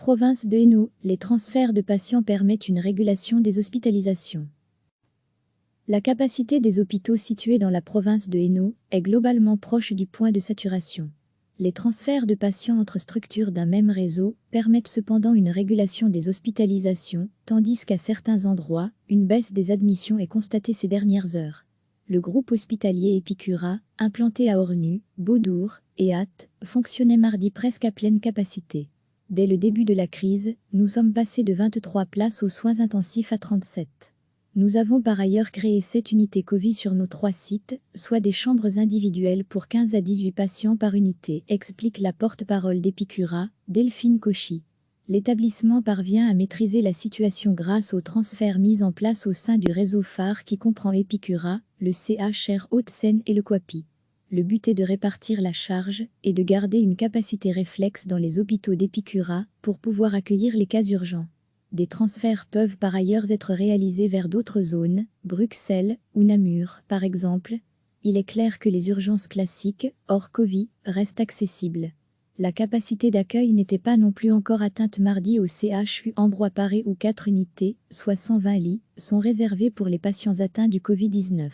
Province de Hainaut, les transferts de patients permettent une régulation des hospitalisations. La capacité des hôpitaux situés dans la province de Hainaut est globalement proche du point de saturation. Les transferts de patients entre structures d'un même réseau permettent cependant une régulation des hospitalisations, tandis qu'à certains endroits, une baisse des admissions est constatée ces dernières heures. Le groupe hospitalier Epicura, implanté à Ornu, Beaudour et Ath, fonctionnait mardi presque à pleine capacité. Dès le début de la crise, nous sommes passés de 23 places aux soins intensifs à 37. Nous avons par ailleurs créé 7 unités Covid sur nos 3 sites, soit des chambres individuelles pour 15 à 18 patients par unité, explique la porte-parole d'Epicura, Delphine Cauchy. L'établissement parvient à maîtriser la situation grâce aux transferts mis en place au sein du réseau phare qui comprend Epicura, le CHR Haute-Seine et le Quapi. Le but est de répartir la charge et de garder une capacité réflexe dans les hôpitaux d'Epicura pour pouvoir accueillir les cas urgents. Des transferts peuvent par ailleurs être réalisés vers d'autres zones, Bruxelles ou Namur par exemple. Il est clair que les urgences classiques, hors Covid, restent accessibles. La capacité d'accueil n'était pas non plus encore atteinte mardi au CHU Ambroix-Paré où 4 unités, soit 120 lits, sont réservées pour les patients atteints du Covid-19.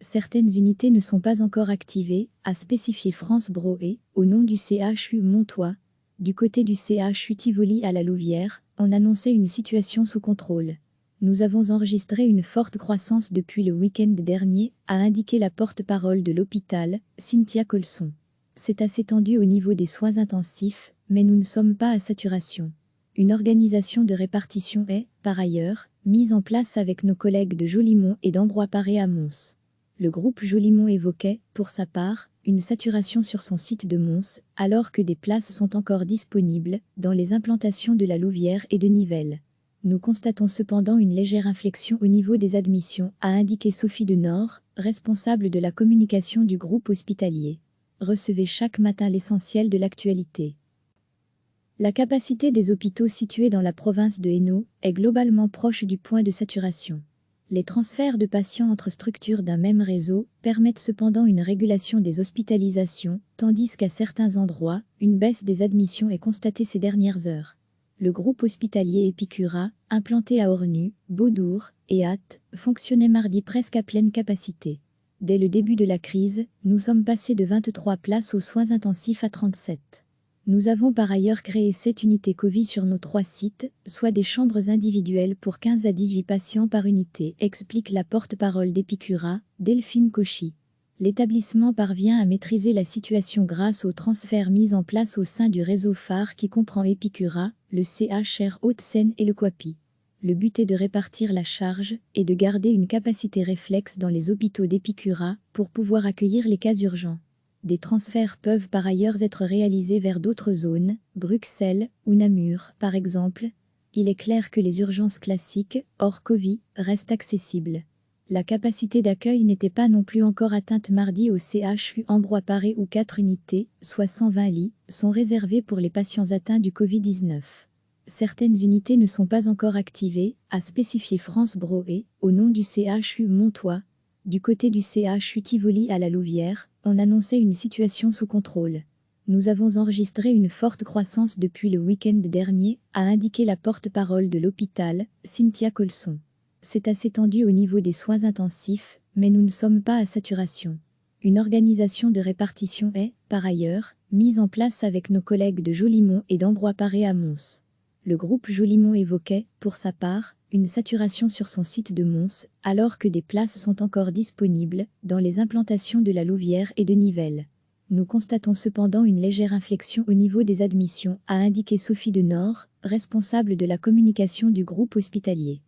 Certaines unités ne sont pas encore activées, a spécifié France Broé, au nom du CHU Montois. Du côté du CHU Tivoli à la Louvière, on annonçait une situation sous contrôle. Nous avons enregistré une forte croissance depuis le week-end dernier, a indiqué la porte-parole de l'hôpital, Cynthia Colson. C'est assez tendu au niveau des soins intensifs, mais nous ne sommes pas à saturation. Une organisation de répartition est, par ailleurs, mise en place avec nos collègues de Jolimont et d'Ambroix-Paré à Mons. Le groupe Jolimont évoquait, pour sa part, une saturation sur son site de Mons, alors que des places sont encore disponibles dans les implantations de la Louvière et de Nivelles. Nous constatons cependant une légère inflexion au niveau des admissions, a indiqué Sophie Denord, responsable de la communication du groupe hospitalier. Recevez chaque matin l'essentiel de l'actualité. La capacité des hôpitaux situés dans la province de Hainaut est globalement proche du point de saturation. Les transferts de patients entre structures d'un même réseau permettent cependant une régulation des hospitalisations, tandis qu'à certains endroits, une baisse des admissions est constatée ces dernières heures. Le groupe hospitalier Epicura, implanté à Ornu, Beaudour et Ath, fonctionnait mardi presque à pleine capacité. Dès le début de la crise, nous sommes passés de 23 places aux soins intensifs à 37. Nous avons par ailleurs créé 7 unités Covid sur nos 3 sites, soit des chambres individuelles pour 15 à 18 patients par unité, explique la porte-parole d'Epicura, Delphine Cauchy. L'établissement parvient à maîtriser la situation grâce aux transferts mis en place au sein du réseau phare qui comprend Epicura, le CHR Haute-Seine et le Quapi. Le but est de répartir la charge et de garder une capacité réflexe dans les hôpitaux d'Epicura pour pouvoir accueillir les cas urgents. Des transferts peuvent par ailleurs être réalisés vers d'autres zones, Bruxelles ou Namur par exemple. Il est clair que les urgences classiques, hors Covid, restent accessibles. La capacité d'accueil n'était pas non plus encore atteinte mardi au CHU Ambroix-Paré où 4 unités, soit 120 lits, sont réservées pour les patients atteints du Covid-19. Certaines unités ne sont pas encore activées, a spécifié France Broé, au nom du CHU Montois. Du côté du CHU Tivoli à la Louvière, on annonçait une situation sous contrôle. Nous avons enregistré une forte croissance depuis le week-end dernier, a indiqué la porte-parole de l'hôpital, Cynthia Colson. C'est assez tendu au niveau des soins intensifs, mais nous ne sommes pas à saturation. Une organisation de répartition est, par ailleurs, mise en place avec nos collègues de Jolimont et d'Ambroix-Paré à Mons. Le groupe Jolimont évoquait, pour sa part, une saturation sur son site de Mons, alors que des places sont encore disponibles dans les implantations de la Louvière et de Nivelles. Nous constatons cependant une légère inflexion au niveau des admissions, a indiqué Sophie Denord, responsable de la communication du groupe hospitalier.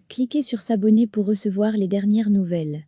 Cliquez sur s'abonner pour recevoir les dernières nouvelles.